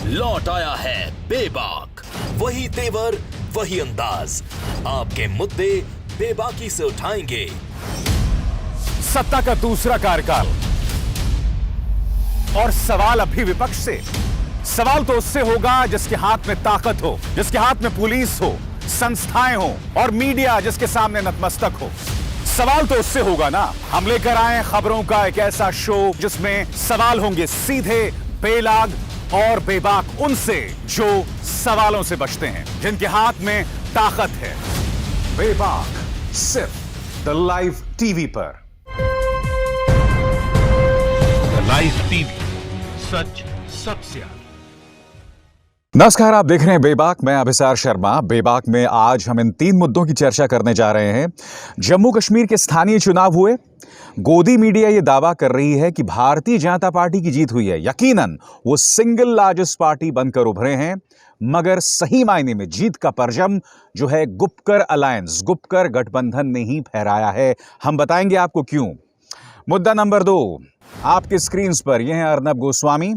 लौट आया है बेबाक। वही तेवर, वही अंदाज, आपके मुद्दे बेबाकी से उठाएंगे। सत्ता का दूसरा कार्यकाल और सवाल अभी विपक्ष से। सवाल तो उससे होगा जिसके हाथ में ताकत हो, जिसके हाथ में पुलिस हो, संस्थाएं हो और मीडिया जिसके सामने नतमस्तक हो। सवाल तो उससे होगा ना। हम लेकर आए खबरों का एक ऐसा शो जिसमें सवाल होंगे सीधे, बेलाग और बेबाक उनसे जो सवालों से बचते हैं, जिनके हाथ में ताकत है। बेबाक सिर्फ द लाइव टीवी पर। लाइव टीवी, सच सबसे आगे। नमस्कार, आप देख रहे हैं बेबाक। मैं अभिसार शर्मा। बेबाक में आज हम इन 3 मुद्दों की चर्चा करने जा रहे हैं। जम्मू कश्मीर के स्थानीय चुनाव हुए। गोदी मीडिया यह दावा कर रही है कि भारतीय जनता पार्टी की जीत हुई है। यकीनन वो सिंगल लार्जेस्ट पार्टी बनकर उभरे हैं, मगर सही मायने में जीत का परचम जो है गुपकर अलायंस, गुपकर गठबंधन ने ही फहराया है। हम बताएंगे आपको क्यों। मुद्दा नंबर 2, आपके स्क्रीन पर यह है अर्नब गोस्वामी।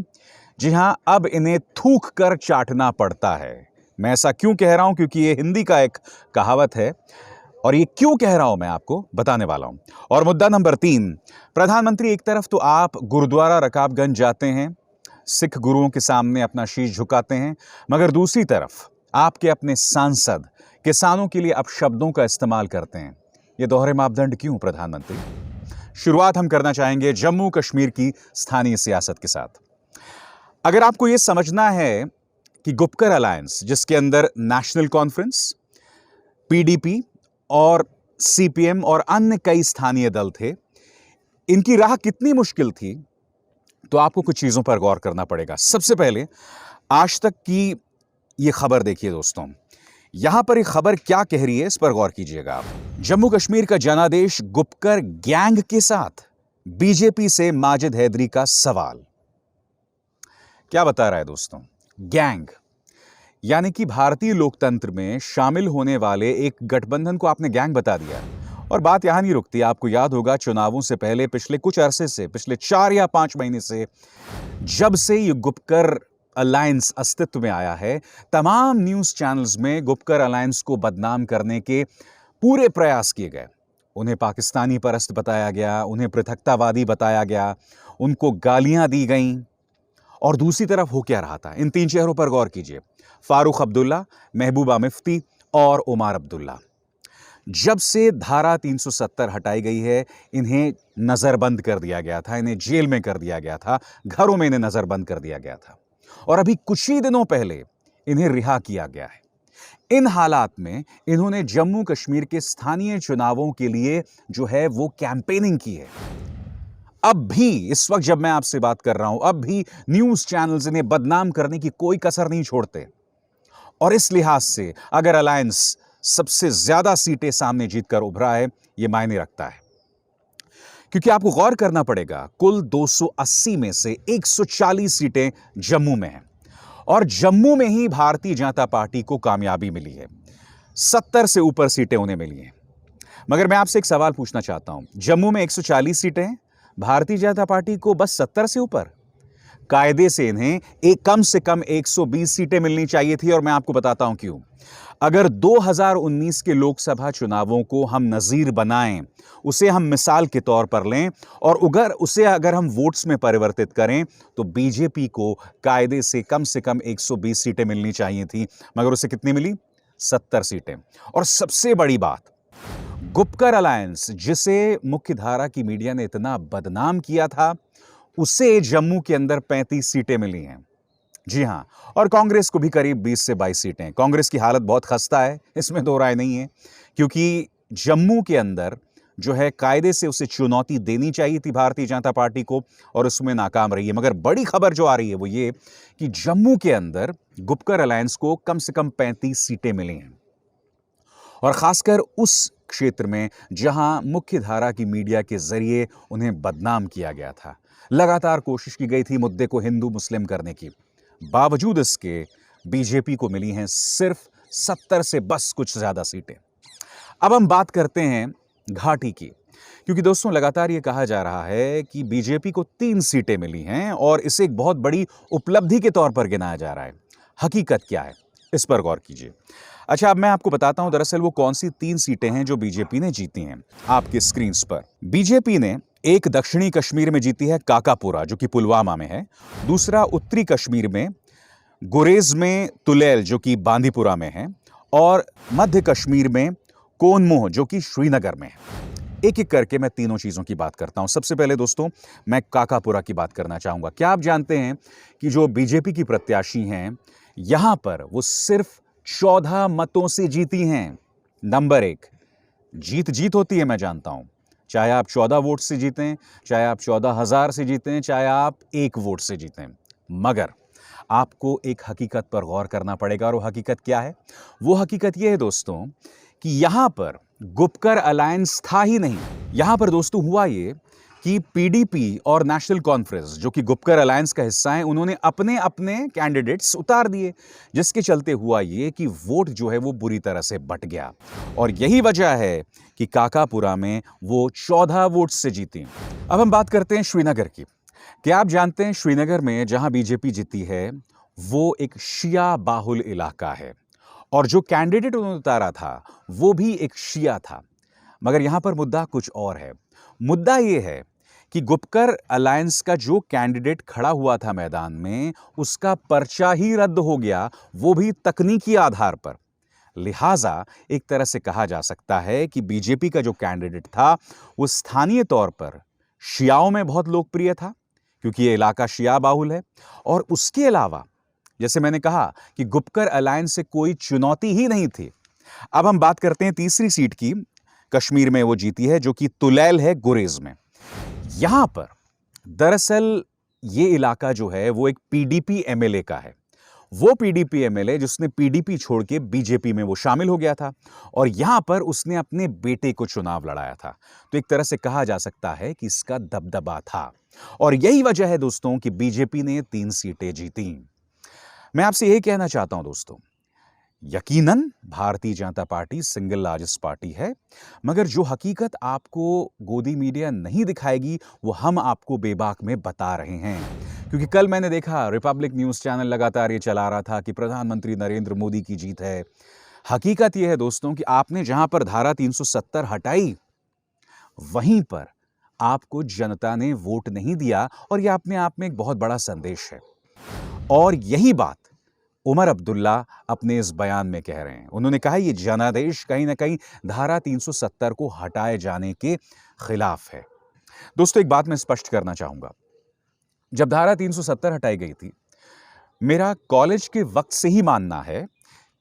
जी हां, अब इन्हें थूक कर चाटना पड़ता है। मैं ऐसा क्यों कह रहा हूं, क्योंकि ये हिंदी का एक कहावत है और ये क्यों कह रहा हूं मैं आपको बताने वाला हूं। और मुद्दा नंबर 3, प्रधानमंत्री, एक तरफ तो आप गुरुद्वारा रकाबगंज जाते हैं, सिख गुरुओं के सामने अपना शीश झुकाते हैं, मगर दूसरी तरफ आपके अपने सांसद किसानों के लिए अपशब्दों का इस्तेमाल करते हैं। ये दोहरे मापदंड क्यों प्रधानमंत्री? शुरुआत हम करना चाहेंगे जम्मू कश्मीर की स्थानीय सियासत के साथ। अगर आपको यह समझना है कि गुपकर अलायंस, जिसके अंदर नेशनल कॉन्फ्रेंस, पीडीपी और सीपीएम और अन्य कई स्थानीय दल थे, इनकी राह कितनी मुश्किल थी, तो आपको कुछ चीजों पर गौर करना पड़ेगा। सबसे पहले आज तक की यह खबर देखिए दोस्तों। यहां पर यह खबर क्या कह रही है, इस पर गौर कीजिएगा आप। जम्मू कश्मीर का जनादेश गुपकर गैंग के साथ बीजेपी से माजिद हैदरी का सवाल। क्या बता रहा है दोस्तों? गैंग यानी कि भारतीय लोकतंत्र में शामिल होने वाले एक गठबंधन को आपने गैंग बता दिया। और बात यहां नहीं रुकती। आपको याद होगा चुनावों से पहले पिछले कुछ अरसे से, पिछले 4 या 5 महीने से, जब से ये गुपकर अलायंस अस्तित्व में आया है, तमाम न्यूज चैनल्स में गुपकर अलायंस को बदनाम करने के पूरे प्रयास किए गए। उन्हें पाकिस्तानी परस्त बताया गया, उन्हें पृथकतावादी बताया गया, उनको गालियां दी गईं। और दूसरी तरफ हो क्या रहा था? इन 3 चेहरों पर गौर कीजिए। फारूक अब्दुल्ला, महबूबा मुफ्ती और उमर अब्दुल्ला। जब से धारा 370 हटाई गई है, इन्हें नजरबंद कर दिया गया था, इन्हें जेल में कर दिया गया था, घरों में इन्हें नजरबंद कर दिया गया था और अभी कुछ ही दिनों पहले इन्हें रिहा किया गया है। इन हालात में इन्होंने जम्मू कश्मीर के स्थानीय चुनावों के लिए जो है वो कैंपेनिंग की है। अब भी इस वक्त जब मैं आपसे बात कर रहा हूं, अब भी न्यूज चैनल्स इन्हें बदनाम करने की कोई कसर नहीं छोड़ते। और इस लिहाज से अगर अलायंस सबसे ज्यादा सीटें सामने जीतकर उभरा है, यह मायने रखता है, क्योंकि आपको गौर करना पड़ेगा, कुल 280 में से 140 सीटें जम्मू में हैं और जम्मू में ही भारतीय जनता पार्टी को कामयाबी मिली है। 70 से ऊपर सीटें उन्हें मिली हैं। मगर मैं आपसे एक सवाल पूछना चाहता हूं। जम्मू में 140 सीटें हैं, भारतीय जनता पार्टी को बस 70 से ऊपर। कायदे से इन्हें कम से कम 120 सीटें मिलनी चाहिए थी और मैं आपको बताता हूं क्यों। अगर 2019 के लोकसभा चुनावों को हम नजीर बनाएं, उसे हम मिसाल के तौर पर लें और अगर हम वोट्स में परिवर्तित करें, तो बीजेपी को कायदे से कम 120 सीटें मिलनी चाहिए थी, मगर उसे कितनी मिली? 70 सीटें। और सबसे बड़ी बात, गुपकर अलायंस, जिसे मुख्यधारा की मीडिया ने इतना बदनाम किया था, उसे जम्मू के अंदर 35 सीटें मिली हैं। जी हां, और कांग्रेस को भी करीब 20 से 22 सीटें। कांग्रेस की हालत बहुत खस्ता है, इसमें दो राय नहीं है, क्योंकि जम्मू के अंदर जो है कायदे से उसे चुनौती देनी चाहिए थी भारतीय जनता पार्टी को और उसमें नाकाम रही है। मगर बड़ी खबर जो आ रही है वो ये कि जम्मू के अंदर गुपकर अलायंस को कम से कम 35 सीटें मिली हैं और खासकर उस क्षेत्र में जहां मुख्यधारा की मीडिया के जरिए उन्हें बदनाम किया गया था। लगातार कोशिश की गई थी मुद्दे को हिंदू मुस्लिम करने की, बावजूद इसके बीजेपी को मिली हैं सिर्फ 70 से बस कुछ ज्यादा सीटें। अब हम बात करते हैं घाटी की। क्योंकि दोस्तों लगातार ये कहा जा रहा है कि बीजेपी को 3 सीटें मिली हैं और इसे एक बहुत बड़ी उपलब्धि के तौर पर गिनाया जा रहा है। हकीकत क्या है, इस पर गौर कीजिए। अच्छा, अब मैं आपको बताता हूं दरअसल वो कौन सी 3 सीटें हैं जो बीजेपी ने जीती हैं। आपके स्क्रीन पर बीजेपी ने एक दक्षिणी कश्मीर में जीती है, काकापुरा, जो कि पुलवामा में है। दूसरा उत्तरी कश्मीर में गुरेज में तुलैल, जो कि बांदीपुरा में है। और मध्य कश्मीर में कोनमोह, जो कि श्रीनगर में है। एक एक करके मैं तीनों चीजों की बात करता हूं। सबसे पहले दोस्तों मैं काकापुरा की बात करना चाहूंगा। क्या आप जानते हैं कि जो बीजेपी की प्रत्याशी हैं यहां पर वो सिर्फ 14 मतों से जीती हैं। नंबर 1, जीत होती है, मैं जानता हूं, चाहे आप 14 वोट से जीतें, चाहे आप 14,000 से जीतें, चाहे आप 1 वोट से जीतें, मगर आपको एक हकीकत पर गौर करना पड़ेगा। और वो हकीकत क्या है? वो हकीकत यह है दोस्तों कि यहां पर गुपकर अलायंस था ही नहीं। यहां पर दोस्तों हुआ ये कि पीडीपी और नेशनल कॉन्फ्रेंस, जो कि गुपकर अलायंस का हिस्सा है, उन्होंने अपने अपने कैंडिडेट्स उतार दिए, जिसके चलते हुआ ये कि वोट जो है वो बुरी तरह से बंट गया। और यही वजह है कि काकापुरा में वो 14 वोट से जीती। अब हम बात करते हैं श्रीनगर की। क्या आप जानते हैं श्रीनगर में जहां बीजेपी जीती है वो एक शिया बाहुल इलाका है और जो कैंडिडेट उन्होंने उतारा था वो भी एक शिया था। मगर यहां पर मुद्दा कुछ और है। मुद्दा यह है कि गुपकर अलायंस का जो कैंडिडेट खड़ा हुआ था मैदान में, उसका पर्चा ही रद्द हो गया, वो भी तकनीकी आधार पर। लिहाजा एक तरह से कहा जा सकता है कि बीजेपी का जो कैंडिडेट था वो स्थानीय तौर पर शियाओं में बहुत लोकप्रिय था, क्योंकि यह इलाका शिया बाहुल है। और उसके अलावा जैसे मैंने कहा कि गुपकर अलायंस से कोई चुनौती ही नहीं थी। अब हम बात करते हैं तीसरी सीट की। कश्मीर में वो जीती है, जो कि तुलैल है, गुरेज में। यहां पर दरअसल ये इलाका जो है वो एक पीडीपी एमएलए का है। वो पीडीपी एमएलए जिसने पीडीपी छोड़ के बीजेपी में वो शामिल हो गया था और यहां पर उसने अपने बेटे को चुनाव लड़ाया था। तो एक तरह से कहा जा सकता है कि इसका दबदबा था और यही वजह है दोस्तों कि बीजेपी ने 3 सीटें जीती। मैं आपसे यही कहना चाहता हूं दोस्तों, यकीनन Bharatiya Janata party single largest party है, मगर जो हकीकत आपको गोदी मीडिया नहीं दिखाएगी वो हम आपको बेबाक में बता रहे हैं। क्योंकि कल मैंने देखा रिपब्लिक न्यूज चैनल लगातार ये चला रहा था कि प्रधानमंत्री नरेंद्र मोदी की जीत है। हकीकत यह है दोस्तों कि आपने जहां पर धारा 370 हटाई, वहीं पर आपको जनता ने वोट नहीं दिया और यह अपने आप में एक बहुत बड़ा संदेश है। और यही बात उमर अब्दुल्ला अपने इस बयान में कह रहे हैं। उन्होंने कहा यह जनादेश कहीं ना कहीं धारा 370 को हटाए जाने के खिलाफ है। दोस्तों एक बात मैं स्पष्ट करना चाहूंगा, जब धारा 370 हटाई गई थी, मेरा कॉलेज के वक्त से ही मानना है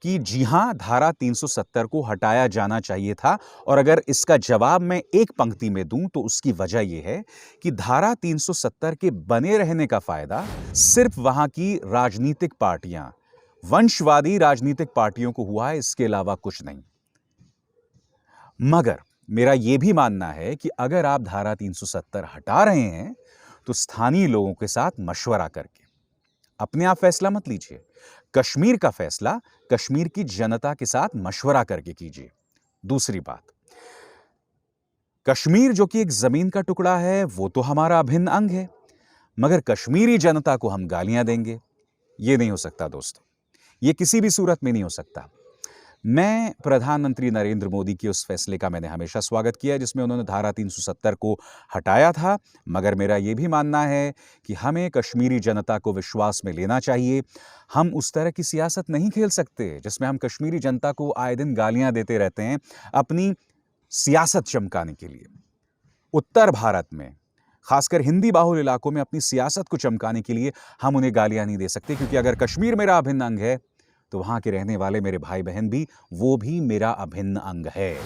कि जी हां, धारा 370 को हटाया जाना चाहिए था। और अगर इसका जवाब मैं एक पंक्ति में दूं तो उसकी वजह यह है कि धारा 370 के बने रहने का फायदा सिर्फ वहां की राजनीतिक पार्टियां, वंशवादी राजनीतिक पार्टियों को हुआ है, इसके अलावा कुछ नहीं। मगर मेरा यह भी मानना है कि अगर आप धारा 370 हटा रहे हैं तो स्थानीय लोगों के साथ मशवरा करके, अपने आप फैसला मत लीजिए। कश्मीर का फैसला कश्मीर की जनता के साथ मशवरा करके कीजिए। दूसरी बात, कश्मीर जो कि एक जमीन का टुकड़ा है वो तो हमारा अभिन्न अंग है, मगर कश्मीरी जनता को हम गालियां देंगे, ये नहीं हो सकता दोस्तों, ये किसी भी सूरत में नहीं हो सकता। मैं प्रधानमंत्री नरेंद्र मोदी के उस फैसले का मैंने हमेशा स्वागत किया जिसमें उन्होंने धारा 370 को हटाया था, मगर मेरा यह भी मानना है कि हमें कश्मीरी जनता को विश्वास में लेना चाहिए। हम उस तरह की सियासत नहीं खेल सकते जिसमें हम कश्मीरी जनता को आए दिन गालियां देते रहते हैं अपनी सियासत चमकाने के लिए। उत्तर भारत में खासकर हिंदी बाहुल इलाकों में अपनी सियासत को चमकाने के लिए हम उन्हें गालियां नहीं दे सकते, क्योंकि अगर कश्मीर मेरा अभिन्न अंग है तो वहां के रहने वाले मेरे भाई बहन भी, वो भी मेरा अभिन्न अंग है।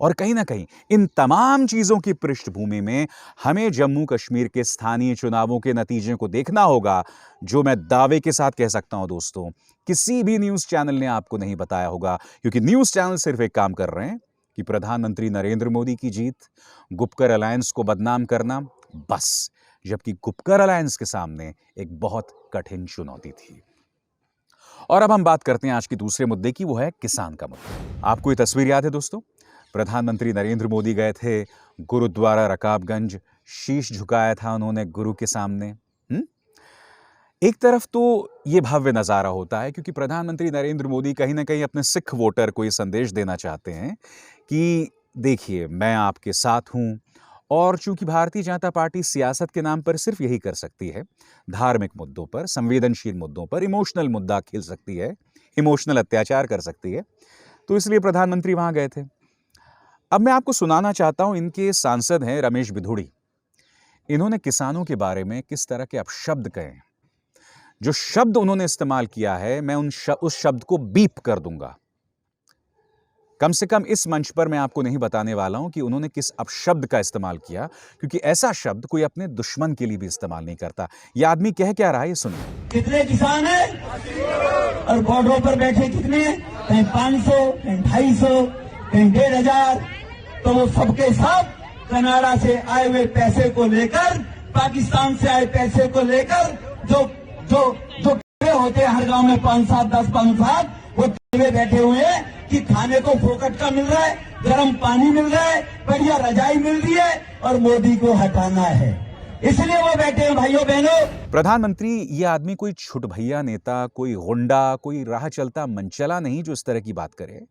और कहीं ना कहीं इन तमाम चीजों की पृष्ठभूमि में हमें जम्मू कश्मीर के स्थानीय चुनावों के नतीजे को देखना होगा, जो मैं दावे के साथ कह सकता हूं दोस्तों, किसी भी न्यूज चैनल ने आपको नहीं बताया होगा। क्योंकि न्यूज चैनल सिर्फ एक काम कर रहे हैं कि प्रधानमंत्री नरेंद्र मोदी की जीत, गुपकर अलायंस को बदनाम करना, बस। जबकि गुपकर अलायंस के सामने एक बहुत कठिन चुनौती थी। और अब हम बात करते हैं आज के दूसरे मुद्दे की, वो है किसान का मुद्दा। आपको ये तस्वीर याद है दोस्तों? प्रधानमंत्री नरेंद्र मोदी गए थे गुरुद्वारा रकाबगंज शीश झुकाया था उन्होंने गुरु के सामने। एक तरफ तो ये भव्य नज़ारा होता है क्योंकि प्रधानमंत्री नरेंद्र मोदी कहीं ना कहीं अपने सिख वोटर को ये संदेश देना चाहते हैं कि देखिए मैं आपके साथ हूं। और चूंकि भारतीय जनता पार्टी सियासत के नाम पर सिर्फ यही कर सकती है, धार्मिक मुद्दों पर, संवेदनशील मुद्दों पर इमोशनल मुद्दा खेल सकती है, इमोशनल अत्याचार कर सकती है, तो इसलिए प्रधानमंत्री वहां गए थे। अब मैं आपको सुनाना चाहता हूं, इनके सांसद हैं रमेश बिधूड़ी। इन्होंने किसानों के बारे में किस तरह के अपशब्द कहे, जो शब्द उन्होंने इस्तेमाल किया है मैं उस शब्द को बीप कर दूंगा। कम से कम इस मंच पर मैं आपको नहीं बताने वाला हूं कि उन्होंने किस अपशब्द का इस्तेमाल किया, क्योंकि ऐसा शब्द कोई अपने दुश्मन के लिए भी इस्तेमाल नहीं करता। यह आदमी कह क्या रहा है, ये सुनिए। कितने किसान हैं और बॉर्डरों पर बैठे कितने, कहीं 500, कहीं 250, कहीं 1500, तो वो सबके सब कनाडा से आए हुए पैसे को लेकर, पाकिस्तान से आए पैसे को लेकर जो होते हैं हर गांव में 5-7, 10-5, वो बैठे हुए हैं कि खाने को फोकट का मिल रहा है, गर्म पानी मिल रहा है, बढ़िया रजाई मिल रही है और मोदी को हटाना है, इसलिए वो बैठे हैं। भाइयों बहनों, प्रधानमंत्री ये आदमी कोई छुट भैया नेता, कोई गुंडा, कोई राह चलता मनचला नहीं जो इस तरह की बात करे।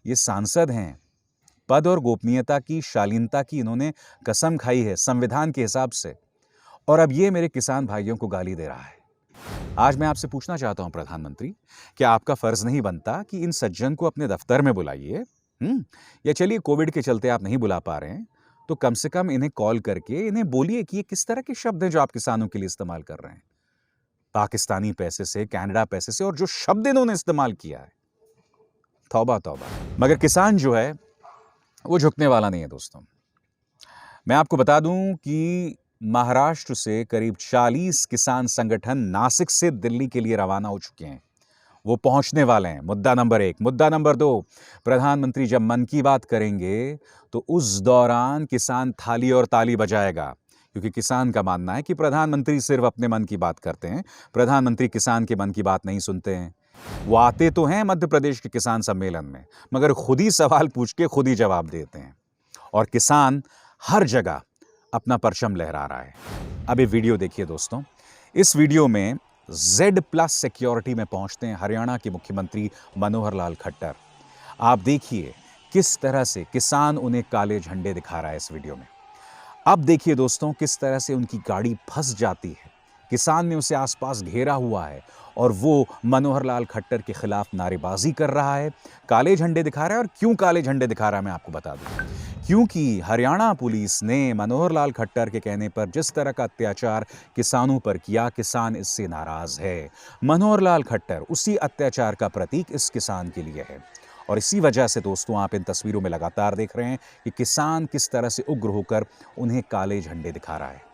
ये सांसद हैं, पद और गोपनीयता की, शालीनता की इन्होंने कसम खाई है संविधान के हिसाब से, और अब ये मेरे किसान भाइयों को गाली दे रहा है। आज मैं आपसे पूछना चाहता हूं प्रधानमंत्री, क्या आपका फर्ज नहीं बनता कि इन सज्जन को अपने दफ्तर में बुलाइए? या चलिए कोविड के चलते आप नहीं बुला पा रहे हैं तो कम से कम इन्हें कॉल करके इन्हें बोलिए कि ये किस तरह के शब्द हैं जो आप किसानों के लिए इस्तेमाल कर रहे हैं, पाकिस्तानी पैसे से, कनाडा पैसे से, और जो शब्द इन्होंने इस्तेमाल किया है, तौबा तौबा। मगर किसान जो है वो झुकने वाला नहीं है दोस्तों। मैं आपको बता दूं कि महाराष्ट्र से करीब 40 किसान संगठन नासिक से दिल्ली के लिए रवाना हो चुके हैं। वो पहुंचने वाले हैं। मुद्दा नंबर 1। मुद्दा नंबर 2, प्रधानमंत्री जब मन की बात करेंगे तो उस दौरान किसान थाली और ताली बजाएगा, क्योंकि किसान का मानना है कि प्रधानमंत्री सिर्फ अपने मन की बात करते हैं, प्रधानमंत्री किसान के मन की बात नहीं सुनते हैं। वो आते तो हैं मध्य प्रदेश के किसान सम्मेलन में, मगर खुद ही सवाल पूछ के खुद ही जवाब देते हैं, और किसान हर जगह अपना परचम लहरा रहा है। अब ये वीडियो देखिए दोस्तों। इस वीडियो में Z+ सिक्योरिटी में पहुंचते हैं हरियाणा के मुख्यमंत्री मनोहर लाल खट्टर। आप देखिए किस तरह से किसान उन्हें काले झंडे दिखा रहा है इस वीडियो में। अब देखिए दोस्तों किस तरह से उनकी गाड़ी फंस जाती है, किसान ने उसे आसपास घेरा हुआ है और वो मनोहर लाल खट्टर के खिलाफ नारेबाजी कर रहा है, काले झंडे दिखा रहा है। और क्यों काले झंडे दिखा रहा है मैं आपको बता दूं, क्योंकि हरियाणा पुलिस ने मनोहर लाल खट्टर के कहने पर जिस तरह का अत्याचार किसानों पर किया, किसान इससे नाराज है। मनोहर लाल खट्टर उसी अत्याचार का प्रतीक इस किसान के लिए है, और इसी वजह से दोस्तों आप इन तस्वीरों में लगातार देख रहे हैं कि किसान किस तरह से उग्र होकर उन्हें काले झंडे दिखा रहा है।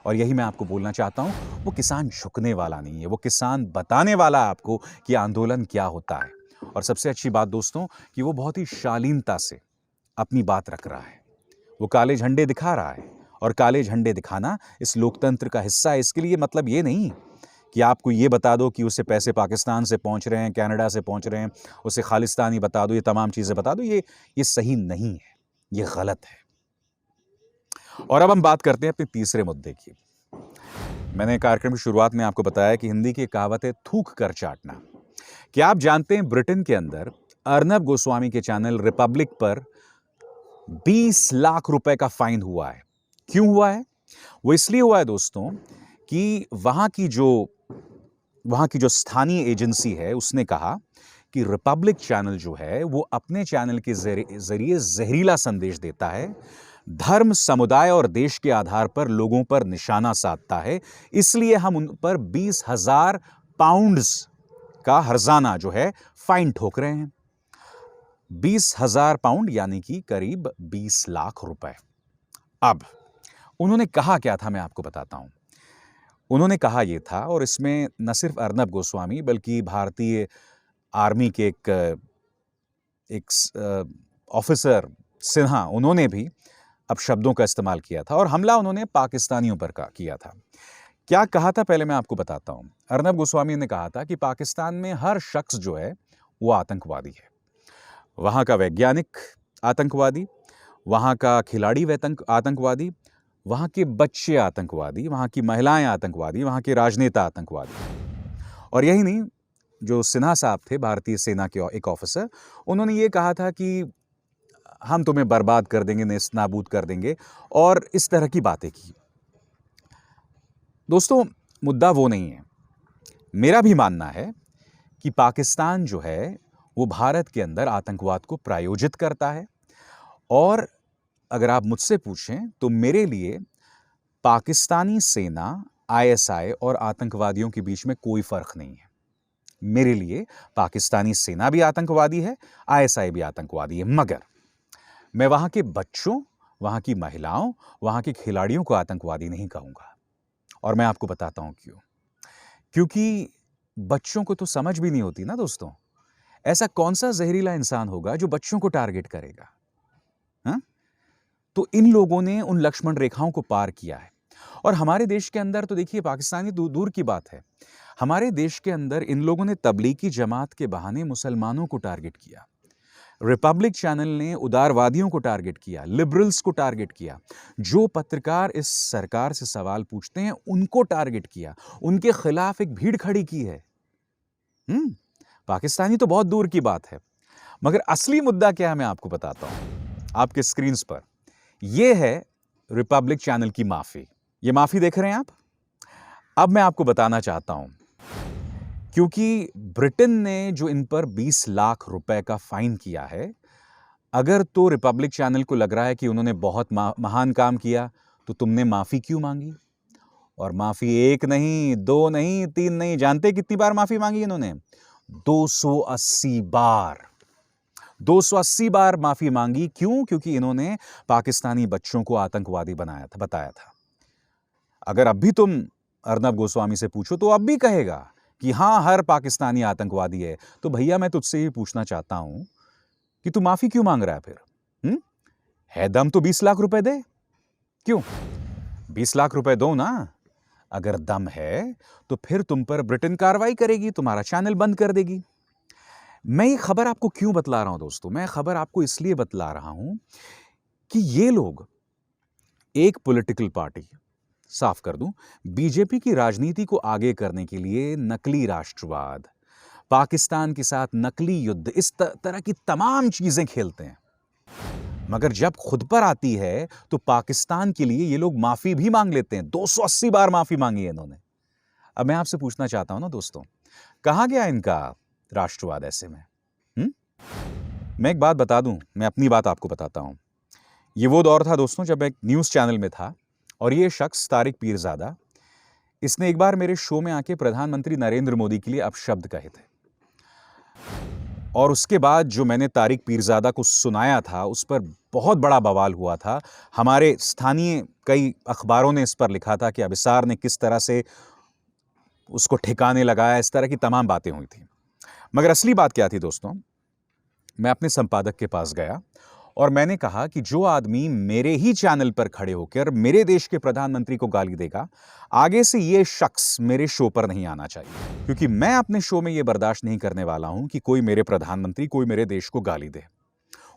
और यही मैं आपको बोलना चाहता हूं, वो किसान झुकने वाला नहीं है, वो किसान बताने वाला है आपको कि आंदोलन क्या होता है। और सबसे अच्छी बात दोस्तों कि वो बहुत ही शालीनता से अपनी बात रख रहा है। वो काले झंडे दिखा रहा है, और काले झंडे दिखाना इस लोकतंत्र का हिस्सा है। इसके लिए मतलब ये नहीं कि आपको ये बता दो कि उसे पैसे पाकिस्तान से पहुंच रहे हैं, कनाडा से पहुंच रहे हैं, उसे खालिस्तानी बता दो, ये तमाम चीज़ें बता दो, ये सही नहीं है, ये गलत है। और अब हम बात करते हैं अपने तीसरे मुद्दे की। मैंने कार्यक्रम की शुरुआत में आपको बताया कि हिंदी की कहावत है थूक कर चाटना। क्या आप जानते हैं ब्रिटेन के अंदर अर्नब गोस्वामी के चैनल रिपब्लिक पर 20 लाख रुपए का फाइन हुआ है? क्यों हुआ है? वो इसलिए हुआ है दोस्तों कि वहां की जो स्थानीय एजेंसी है उसने कहा कि रिपब्लिक चैनल जो है वो अपने चैनल के जरिए जहरीला संदेश देता है, धर्म, समुदाय और देश के आधार पर लोगों पर निशाना साधता है, इसलिए हम उन पर 20,000 पाउंड्स का हर्जाना जो है फाइन ठोक रहे हैं। 20,000 पाउंड यानी कि करीब 20 लाख रुपए। अब उन्होंने कहा क्या था मैं आपको बताता हूं। उन्होंने कहा यह था, और इसमें न सिर्फ अर्नब गोस्वामी बल्कि भारतीय आर्मी के एक ऑफिसर सिन्हा, उन्होंने भी अब शब्दों का इस्तेमाल किया था, और हमला उन्होंने पाकिस्तानियों पर किया था। क्या कहा था पहले मैं आपको बताता हूं। अर्नब गोस्वामी ने कहा था कि पाकिस्तान में हर शख्स जो है वो आतंकवादी है। वहां का वैज्ञानिक आतंकवादी, वहाँ का खिलाड़ी आतंकवादी, वहाँ के बच्चे आतंकवादी, वहाँ की महिलाएं आतंकवादी, वहाँ के राजनेता आतंकवादी। और यही नहीं, जो सिन्हा साहब थे, भारतीय सेना के एक ऑफिसर, उन्होंने ये कहा था कि हम तुम्हें बर्बाद कर देंगे, नेस्त नाबूद कर देंगे, और इस तरह की बातें की। दोस्तों, मुद्दा वो नहीं है। मेरा भी मानना है कि पाकिस्तान जो है वो भारत के अंदर आतंकवाद को प्रायोजित करता है, और अगर आप मुझसे पूछें तो मेरे लिए पाकिस्तानी सेना, आईएसआई और आतंकवादियों के बीच में कोई फर्क नहीं है। मेरे लिए पाकिस्तानी सेना भी आतंकवादी है, आईएसआई भी आतंकवादी है, मगर मैं वहां के बच्चों, वहां की महिलाओं, वहां के खिलाड़ियों को आतंकवादी नहीं कहूंगा। और मैं आपको बताता हूं क्यों। क्योंकि बच्चों को तो समझ भी नहीं होती ना दोस्तों। ऐसा कौन सा जहरीला इंसान होगा जो बच्चों को टारगेट करेगा? हाँ? तो इन लोगों ने उन लक्ष्मण रेखाओं को पार किया है। और हमारे देश के अंदर तो देखिए, पाकिस्तानी दूर की बात है, हमारे देश के अंदर इन लोगों ने तबलीगी जमात के बहाने मुसलमानों को टारगेट किया। रिपब्लिक चैनल ने उदारवादियों को टारगेट किया, लिबरल्स को टारगेट किया, जो पत्रकार इस सरकार से सवाल पूछते हैं उनको टारगेट किया, उनके खिलाफ एक भीड़ खड़ी की है। पाकिस्तानी तो बहुत दूर की बात है, मगर असली मुद्दा क्या है मैं आपको बताता हूं। आपके स्क्रीन पर यह है रिपब्लिक चैनल की माफी। ये माफी देख रहे हैं आप? अब मैं आपको बताना चाहता हूं, क्योंकि ब्रिटेन ने जो इन पर 20 लाख रुपए का फाइन किया है, अगर तो रिपब्लिक चैनल को लग रहा है कि उन्होंने बहुत महान काम किया, तो तुमने माफी क्यों मांगी? और माफी एक नहीं, दो नहीं, तीन नहीं, जानते कितनी बार माफी मांगी इन्होंने? 280 बार। 280 बार माफी मांगी। क्यों? क्योंकि इन्होंने पाकिस्तानी बच्चों को आतंकवादी बताया था। अगर अब भी तुम अर्नब गोस्वामी से पूछो तो अब भी कहेगा कि हां, हर पाकिस्तानी आतंकवादी है। तो भैया, मैं तुझसे ही पूछना चाहता हूं कि तू माफी क्यों मांग रहा है फिर? है दम तो 20 लाख रुपए दे। क्यों? 20 लाख रुपए दो ना। अगर दम है तो फिर तुम पर ब्रिटेन कार्रवाई करेगी, तुम्हारा चैनल बंद कर देगी। मैं ये खबर आपको क्यों बतला रहा हूं दोस्तों? मैं खबर आपको इसलिए बतला रहा हूं कि ये लोग, एक पॉलिटिकल पार्टी, साफ कर दूं, बीजेपी की राजनीति को आगे करने के लिए नकली राष्ट्रवाद, पाकिस्तान के साथ नकली युद्ध, इस तरह की तमाम चीजें खेलते हैं। मगर जब खुद पर आती है तो पाकिस्तान के लिए ये लोग माफी भी मांग लेते हैं। 280 बार माफी मांगी है इन्होंने। अब मैं आपसे पूछना चाहता हूं ना दोस्तों, कहां गया इनका राष्ट्रवाद ऐसे में? मैं एक बात बता दूं, मैं अपनी बात आपको बताता हूं। ये वो दौर था दोस्तों जब मैं एक न्यूज चैनल में था, और ये शख्स तारिक पीरजादा, इसने एक बार मेरे शो में आके प्रधानमंत्री नरेंद्र मोदी के लिए अपशब्द कहे थे। और उसके बाद जो मैंने तारिक पीरजादा को सुनाया था, उस पर बहुत बड़ा बवाल हुआ था। हमारे स्थानीय कई अखबारों ने इस पर लिखा था कि अबिसार ने किस तरह से उसको ठिकाने लगाया, इस तरह की तमाम बातें हुई थी। मगर असली बात क्या थी दोस्तों? मैं अपने संपादक के पास गया और मैंने कहा कि जो आदमी मेरे ही चैनल पर खड़े होकर मेरे देश के प्रधानमंत्री को गाली देगा, आगे से ये शख्स मेरे शो पर नहीं आना चाहिए, क्योंकि मैं अपने शो में ये बर्दाश्त नहीं करने वाला हूं कि कोई मेरे प्रधानमंत्री, कोई मेरे देश को गाली दे।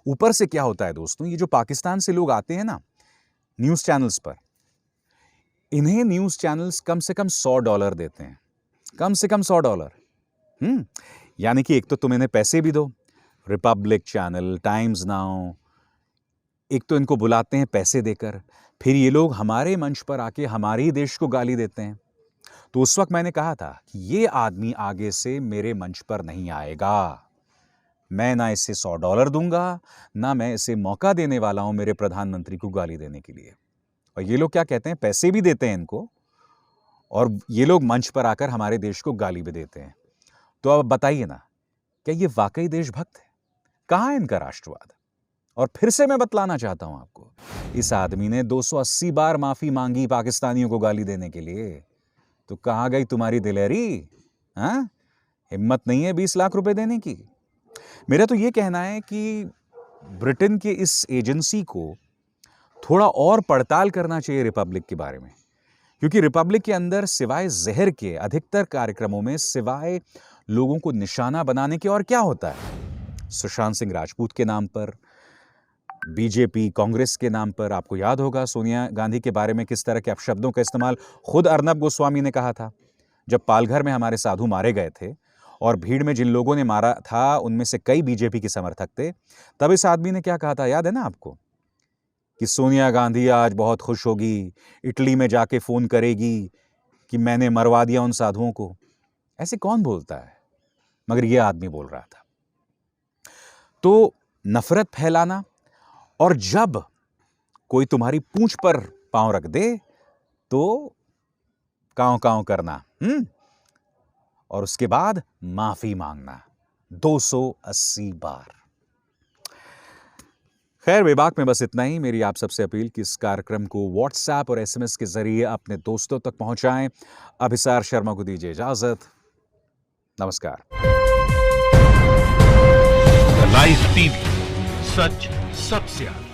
ऊपर से क्या होता है दोस्तों, ये जो पाकिस्तान से लोग आते हैं ना न्यूज चैनल्स पर, इन्हें न्यूज चैनल्स कम से कम $100 देते हैं, कम से कम $100। यानी कि एक तो तुम इन्हें पैसे भी दो, रिपब्लिक चैनल, टाइम्स नाउ, एक तो इनको बुलाते हैं पैसे देकर, फिर ये लोग हमारे मंच पर आके हमारे ही देश को गाली देते हैं। तो उस वक्त मैंने कहा था कि ये आदमी आगे से मेरे मंच पर नहीं आएगा। मैं ना इसे $100 दूंगा, ना मैं इसे मौका देने वाला हूं मेरे प्रधानमंत्री को गाली देने के लिए। और ये लोग क्या कहते हैं, पैसे भी देते हैं इनको, और ये लोग मंच पर आकर हमारे देश को गाली भी देते हैं। तो अब बताइए ना, क्या ये वाकई देशभक्त है? कहां है इनका राष्ट्रवाद? और फिर से मैं बतलाना चाहता हूं आपको, इस आदमी ने 280 बार माफी मांगी पाकिस्तानियों को गाली देने के लिए। तो कहां गई तुम्हारी दिलेरी? हिम्मत नहीं है 20 लाख रुपए देने की? मेरा तो यह कहना है कि ब्रिटेन के इस एजेंसी को थोड़ा और पड़ताल करना चाहिए रिपब्लिक के बारे में, क्योंकि रिपब्लिक के अंदर सिवाय जहर के अधिकतर कार्यक्रमों में सिवाय लोगों को निशाना बनाने के और क्या होता है? सुशांत सिंह राजपूत के नाम पर, बीजेपी कांग्रेस के नाम पर। आपको याद होगा सोनिया गांधी के बारे में किस तरह के अपशब्दों का इस्तेमाल खुद अर्नब गोस्वामी ने कहा था जब पालघर में हमारे साधु मारे गए थे, और भीड़ में जिन लोगों ने मारा था उनमें से कई बीजेपी के समर्थक थे। तब इस आदमी ने क्या कहा था, याद है ना आपको, कि सोनिया गांधी आज बहुत खुश होगी, इटली में जाके फोन करेगी कि मैंने मरवा दिया उन साधुओं को। ऐसे कौन बोलता है, मगर यह आदमी बोल रहा था। तो नफरत फैलाना, और जब कोई तुम्हारी पूंछ पर पांव रख दे तो कांव कांव करना, और उसके बाद माफी मांगना 280 बार। खैर, बेबाक में बस इतना ही। मेरी आप सबसे अपील कि इस कार्यक्रम को व्हाट्सएप और एसएमएस के जरिए अपने दोस्तों तक पहुंचाएं। अभिसार शर्मा को दीजिए इजाजत। नमस्कार। लाइव टीवी, सच सबसे आगे।